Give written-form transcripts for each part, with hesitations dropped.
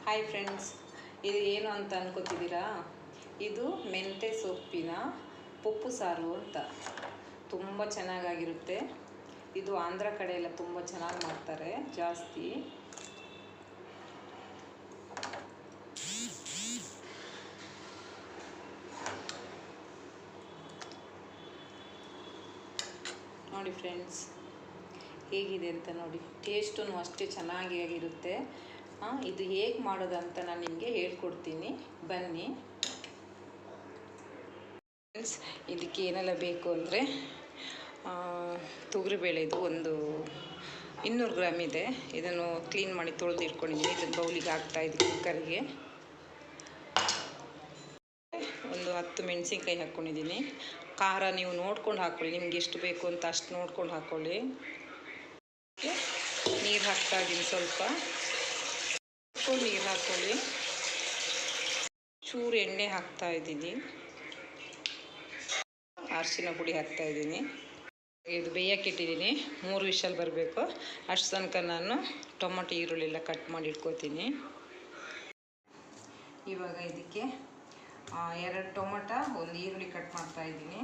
Hi friends, ಇದು ಏನು ಅಂತ ಅನ್ಕೋತಿದ್ದೀರಾ? ಇದು ಮೆಂತ್ಯ ಸೊಪ್ಪಿನ ಪಪ್ಪು ಸಾರು ಅಂತ. ತುಂಬ ಚೆನ್ನಾಗಿರುತ್ತೆ. ಇದು ಆಂಧ್ರ ಕಡೆ ಎಲ್ಲ ತುಂಬ ಚೆನ್ನಾಗಿ ಮಾಡ್ತಾರೆ ಜಾಸ್ತಿ. ನೋಡಿ ಫ್ರೆಂಡ್ಸ್, ಹೇಗಿದೆ ಅಂತ ನೋಡಿ. ಟೇಸ್ಟೂ ಅಷ್ಟೇ ಚೆನ್ನಾಗಿರುತ್ತೆ. ಇದು ಹೇಗೆ ಮಾಡೋದು ಅಂತ ನಾನು ನಿಮಗೆ ಹೇಳ್ಕೊಡ್ತೀನಿ, ಬನ್ನಿ ಫ್ರೆಂಡ್ಸ್. ಇದಕ್ಕೆ ಏನೆಲ್ಲ ಬೇಕು ಅಂದರೆ, ತೊಗರಿಬೇಳೆ ಇದು ಒಂದು 200 ಗ್ರಾಮ್ ಇದೆ. ಇದನ್ನು ಕ್ಲೀನ್ ಮಾಡಿ ತೊಳೆದು ಇಟ್ಕೊಂಡಿದ್ದೀನಿ. ಇದನ್ನು ಬೌಲಿಗೆ ಹಾಕ್ತಾಯಿದ್ದೀನಿ, ಕುಕ್ಕರ್ಗೆ. ಒಂದು 10 ಮೆಣಸಿನ್ಕಾಯಿ ಹಾಕ್ಕೊಂಡಿದ್ದೀನಿ. ಖಾರ ನೀವು ನೋಡ್ಕೊಂಡು ಹಾಕ್ಕೊಳ್ಳಿ, ನಿಮ್ಗೆ ಎಷ್ಟು ಬೇಕು ಅಂತ ಅಷ್ಟು ನೋಡ್ಕೊಂಡು ಹಾಕ್ಕೊಳ್ಳಿ. ನೀರು ಹಾಕ್ತಾಯಿದ್ದೀನಿ, ಸ್ವಲ್ಪ ನೀರು ಹಾಕ್ಕೊಳ್ಳಿ. ಚೂರು ಎಣ್ಣೆ ಹಾಕ್ತಾಯಿದ್ದೀನಿ, ಅರಿಶಿನ ಪುಡಿ ಹಾಕ್ತಾಯಿದ್ದೀನಿ. ಇದು ಬೇಯಕ್ಕೆ ಇಟ್ಟಿದ್ದೀನಿ, 3 ವಿಷಲ್ ಬರಬೇಕು. ಅಷ್ಟು ತನಕ ನಾನು ಟೊಮೊಟೊ ಈರುಳ್ಳಿ ಎಲ್ಲ ಕಟ್ ಮಾಡಿ ಇಟ್ಕೋತೀನಿ. ಇವಾಗ ಇದಕ್ಕೆ 2 ಟೊಮೊಟೊ, 1 ಈರುಳ್ಳಿ ಕಟ್ ಮಾಡ್ತಾಯಿದ್ದೀನಿ.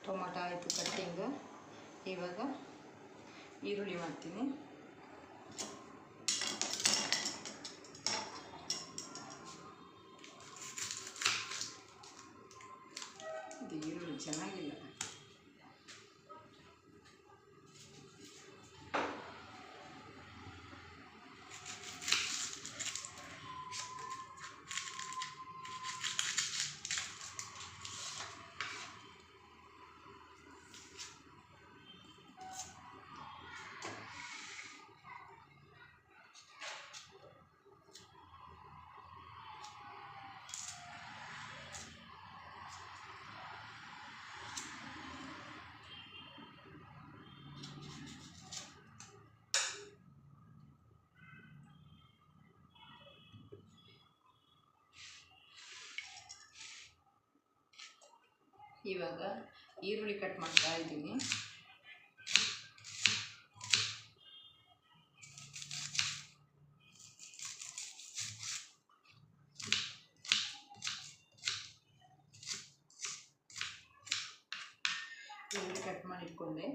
ಟೊಮೊಟೊ ಆಯಿತು ಕಟ್ಟಿಂಗ್. ಇವಾಗ ಈರುಳ್ಳಿ ಮಾಡ್ತೀನಿ. ಇದು ಈರುಳ್ಳಿ ಚೆನ್ನಾಗಿಲ್ಲ. ಇವಾಗ ಈರುಳ್ಳಿ ಕಟ್ ಮಾಡ್ತಾ ಇದ್ದೀನಿ. ಈರುಳ್ಳಿ ಕಟ್ ಮಾಡಿ ಇಟ್ಕೊಂಡೆ.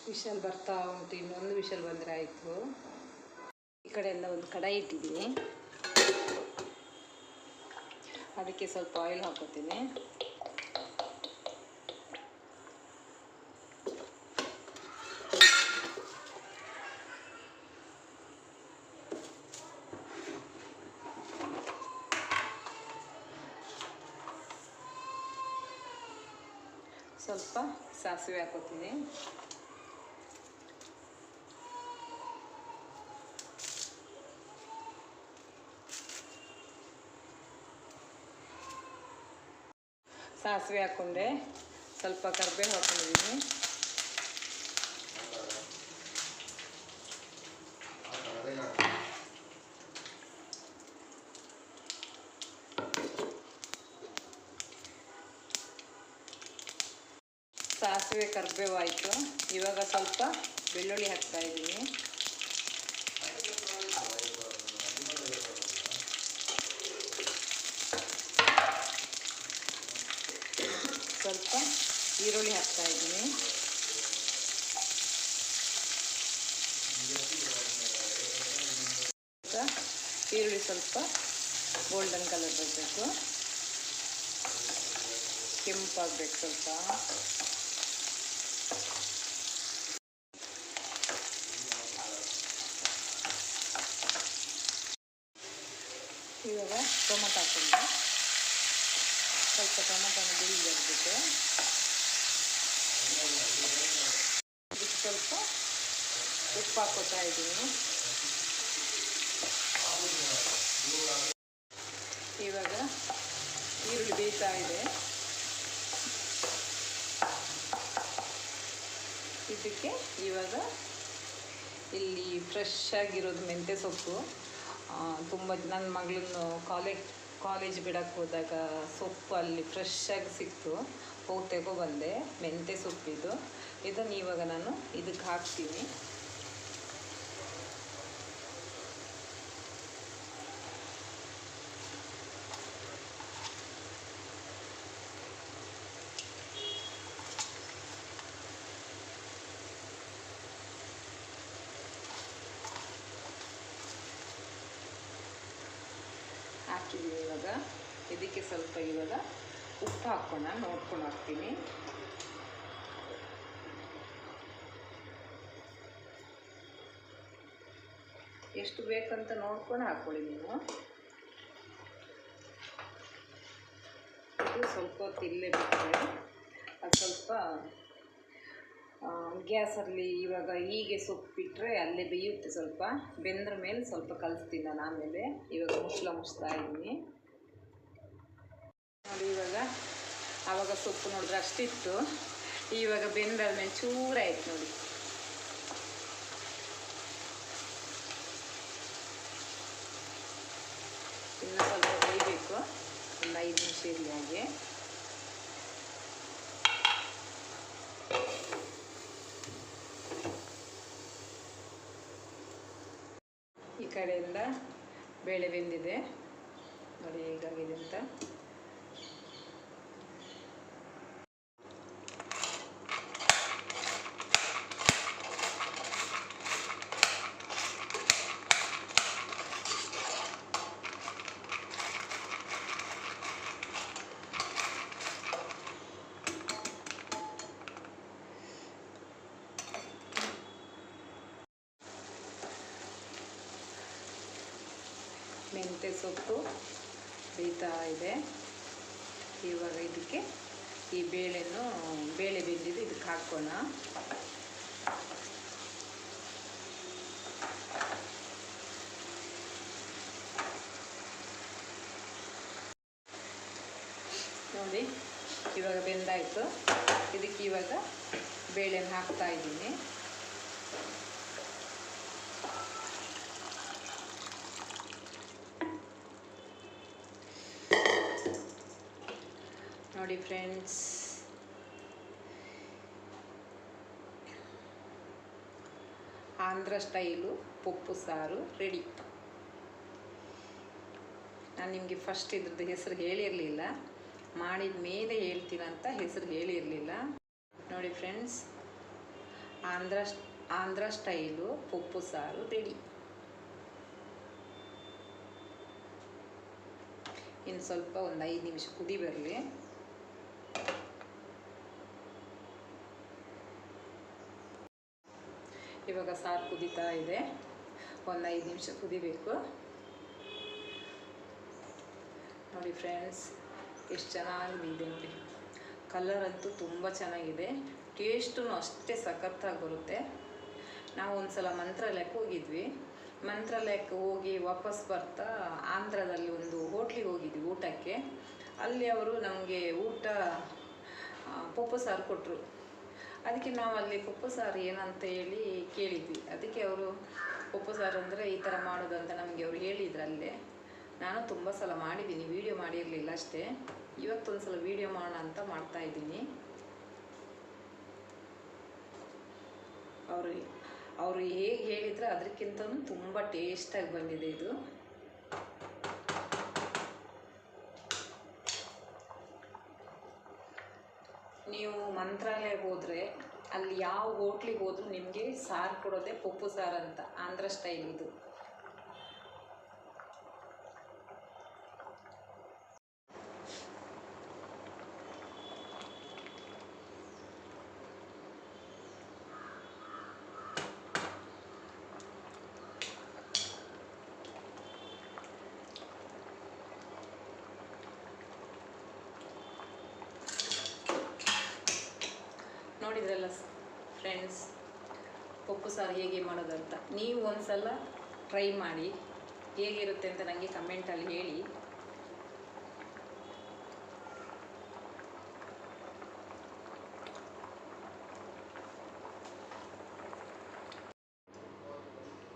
ವಿಷಲ್ ಬರ್ತಾ ಉಂಟು, ಇನ್ನೊಂದು ವಿಷಲ್ ಬಂದರೆ ಆಯಿತು. ಈ ಕಡೆ ಎಲ್ಲ ಒಂದು ಕಡಾಯಿ ಇಟ್ಟಿದ್ದೀನಿ, ಅದಕ್ಕೆ ಸ್ವಲ್ಪ ಆಯಿಲ್ ಹಾಕೋತೀನಿ. ಸ್ವಲ್ಪ ಸಾಸಿವೆ ಹಾಕೋತೀನಿ. ಸಾಸಿವೆ ಹಾಕ್ಕೊಂಡೆ, ಸ್ವಲ್ಪ ಕರಿಬೇವು ಹಾಕ್ಕೊಂಡಿದ್ದೀನಿ. ಸಾಸಿವೆ ಕರಿಬೇವು ಆಯಿತು. ಇವಾಗ ಸ್ವಲ್ಪ ಬೆಳ್ಳುಳ್ಳಿ ಹಾಕ್ತಾಯಿದ್ದೀನಿ. ಸ್ವಲ್ಪ ಈರುಳ್ಳಿ ಹಾಕ್ತಾಯಿದ್ದೀನಿ. ಈರುಳ್ಳಿ ಸ್ವಲ್ಪ ಗೋಲ್ಡನ್ ಕಲರ್ ಬರಬೇಕು, ಕೆಂಪಾಗಬೇಕು ಸ್ವಲ್ಪ. ಇವಾಗ ಟೊಮೊಟೊ ಹಾಕ್ಕೊಂಡು ಸ್ವಲ್ಪ ಟೊಮೊಟೊನ ಬೇಯಿಸಿ ಬರಬೇಕು. ಇದಕ್ಕೆ ಸ್ವಲ್ಪ ಉಪ್ಪು ಹಾಕೋತಾ ಇದ್ದೀನಿ. ಇವಾಗ ಈರುಳ್ಳಿ ಬೇಯ್ತಾ ಇದೆ. ಇದಕ್ಕೆ ಇವಾಗ ಇಲ್ಲಿ ಫ್ರೆಶ್ ಆಗಿರೋದು ಮೆಂತ್ಯ ಸೊಪ್ಪು, ತುಂಬ ನನ್ನ ಮಗಳನ್ನು ಕಾಲೇಜ್ ಬಿಡಕ್ಕೆ ಹೋದಾಗ ಸೊಪ್ಪು ಅಲ್ಲಿ ಫ್ರೆಶ್ ಆಗಿ ಸಿಕ್ತು, ಹೋಗಿ ತಗೊಬಂದೆ. ಮೆಂತ್ಯ ಸೊಪ್ಪಿದು ಇದನ್ನು ಇವಾಗ ನಾನು ಇದಕ್ಕೆ ಹಾಕ್ತೀನಿ. ಹಾಕಿದ್ದೀನಿ. ಇವಾಗ ಇದಕ್ಕೆ ಸ್ವಲ್ಪ ಇವಾಗ ಉಪ್ಪು ಹಾಕ್ಕೊಂಡು ನೋಡ್ಕೊಂಡು ಹಾಕ್ತೀನಿ. ಎಷ್ಟು ಬೇಕಂತ ನೋಡ್ಕೊಂಡು ಹಾಕ್ಕೊಳ್ಳಿ ನೀವು. ಇದು ಸ್ವಲ್ಪ ಹೊತ್ತು ಇಲ್ಲೇ ಬಿಟ್ಟರೆ ಅದು ಸ್ವಲ್ಪ ಗ್ಯಾಸಲ್ಲಿ ಇವಾಗ ಹೀಗೆ ಸೊಪ್ಪು ಬಿಟ್ಟರೆ ಅಲ್ಲೇ ಬೇಯುತ್ತೆ. ಸ್ವಲ್ಪ ಬೆಂದ್ರ ಮೇಲೆ ಸ್ವಲ್ಪ ಕಲಿಸ್ತೀನಿ ನಾನು ಆಮೇಲೆ. ಇವಾಗ ಮುಚ್ತಾ ಇದ್ದೀನಿ ನೋಡಿ. ಇವಾಗ ಆವಾಗ ಸೊಪ್ಪು ನೋಡಿದ್ರೆ ಅಷ್ಟಿತ್ತು, ಇವಾಗ ಬೆಂದಾದ್ಮೇಲೆ ಚೂರಾಯ್ತು ನೋಡಿ. ಇನ್ನು ಸ್ವಲ್ಪ ಬೇಯಬೇಕು, ಒಂದು 5 ನಿಮಿಷ ಇರಲಿ ಹಾಗೆ. ಈ ಕಡೆಯಿಂದ ಬೇಳೆ ಬೆಂದಿದೆ ನೋಡಿ ಹೇಗಾಗಿದೆ ಅಂತ. ಮೆಂತ್ಯ ಸೊಪ್ಪು ಬೇಯ್ತಾ ಇದೆ. ಇವಾಗ ಇದಕ್ಕೆ ಈ ಬೇಳೆ ಬೆಂದಿದ್ದು ಇದಕ್ಕೆ ಹಾಕೋಣ. ನೋಡಿ ಇವಾಗ ಬೆಂದಾಯಿತು. ಇದಕ್ಕೆ ಇವಾಗ ಬೇಳೆನ ಹಾಕ್ತಾ ಇದ್ದೀನಿ. ನೋಡಿ ಫ್ರೆಂಡ್ಸ್, ಆಂಧ್ರ ಸ್ಟೈಲು ಪಪ್ಪು ಸಾರು ರೆಡಿ. ನಾನು ನಿಮಗೆ ಫಸ್ಟ್ ಇದ್ರದ್ದು ಹೆಸರು ಹೇಳಿರಲಿಲ್ಲ, ಮಾಡಿದ ಮೇಲೆ ಹೇಳ್ತೀನಂತ ಹೆಸರು ಹೇಳಿರಲಿಲ್ಲ. ನೋಡಿ ಫ್ರೆಂಡ್ಸ್, ಆಂಧ್ರ ಸ್ಟೈಲು ಪಪ್ಪು ಸಾರು ರೆಡಿ. ಇನ್ನು ಸ್ವಲ್ಪ ಒಂದು 5 ನಿಮಿಷ ಕುದಿ ಬರಲಿ. ಇವಾಗ ಸಾರು ಕುದೀತಾ ಇದೆ, ಒಂದು 5 ನಿಮಿಷ ಕುದಿಬೇಕು. ನೋಡಿ ಫ್ರೆಂಡ್ಸ್, ಎಷ್ಟು ಚೆನ್ನಾಗಿದೆ ನೋಡಿ. ಕಲರ್ ಅಂತೂ ತುಂಬ ಚೆನ್ನಾಗಿದೆ, ಟೇಸ್ಟೂ ಅಷ್ಟೇ ಸಖತ್ತಾಗಿ ಬರುತ್ತೆ. ನಾವು ಒಂದು ಸಲ ಮಂತ್ರಾಲಯಕ್ಕೆ ಹೋಗಿದ್ವಿ. ಮಂತ್ರಾಲಯಕ್ಕೆ ಹೋಗಿ ವಾಪಸ್ ಬರ್ತಾ ಆಂಧ್ರದಲ್ಲಿ ಒಂದು ಹೋಟ್ಲಿಗೆ ಹೋಗಿದ್ವಿ ಊಟಕ್ಕೆ. ಅಲ್ಲಿ ಅವರು ನಮಗೆ ಊಟ ಪಪ್ಪು ಸಾರು ಕೊಟ್ಟರು. ಅದಕ್ಕೆ ನಾವು ಅಲ್ಲಿ ಪಪ್ಪು ಸಾರು ಏನಂತ ಹೇಳಿ ಕೇಳಿದ್ವಿ. ಅದಕ್ಕೆ ಅವರು ಪಪ್ಪು ಸಾರು ಅಂದರೆ ಈ ಥರ ಮಾಡೋದಂತ ನಮಗೆ ಅವರು ಹೇಳಿದ್ರು ಅಲ್ಲೇ. ನಾನು ತುಂಬ ಸಲ ಮಾಡಿದ್ದೀನಿ, ವೀಡಿಯೋ ಮಾಡಿರಲಿಲ್ಲ ಅಷ್ಟೇ. ಇವತ್ತೊಂದು ಸಲ ವೀಡಿಯೋ ಮಾಡೋಣ ಅಂತ ಮಾಡ್ತಾಯಿದ್ದೀನಿ. ಅವರು ಹೇಗೆ ಹೇಳಿದ್ರೆ ಅದಕ್ಕಿಂತ ತುಂಬ ಟೇಸ್ಟಾಗಿ ಬಂದಿದೆ ಇದು. ನೀವು ಮಂತ್ರಾಲಯಕ್ಕೆ ಹೋದರೆ ಅಲ್ಲಿ ಯಾವ ಹೋಟ್ಲಿಗೆ ಹೋದ್ರೂ ನಿಮಗೆ ಸಾರು ಕೊಡೋದೇ ಪಪ್ಪು ಸಾರು ಅಂತ, ಆಂಧ್ರ ಸ್ಟೈಲ್ ಇದು. ನೋಡಿದ್ರಲ್ಲ ಫ್ರೆಂಡ್ಸ್, ಪಪ್ಪು ಸಾರು ಹೇಗೆ ಮಾಡೋದಂತ. ನೀವು ಒಂದ್ಸಲ ಟ್ರೈ ಮಾಡಿ, ಹೇಗಿರುತ್ತೆ ಅಂತ ನನಗೆ ಕಮೆಂಟಲ್ಲಿ ಹೇಳಿ.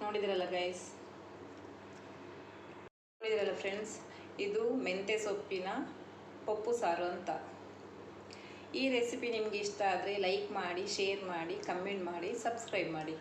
ನೋಡಿದ್ರಲ್ಲ ಗೈಸ್, ನೋಡಿದ್ರಲ್ಲ ಫ್ರೆಂಡ್ಸ್, ಇದು ಮೆಂತ್ಯ ಸೊಪ್ಪಿನ ಪಪ್ಪು ಸಾರು ಅಂತ. ಈ ರೆಸಿಪಿ ನಿಮಗೆ ಇಷ್ಟ ಆದರೆ ಲೈಕ್ ಮಾಡಿ, ಶೇರ್ ಮಾಡಿ, ಕಮೆಂಟ್ ಮಾಡಿ, ಸಬ್ಸ್ಕ್ರೈಬ್ ಮಾಡಿ.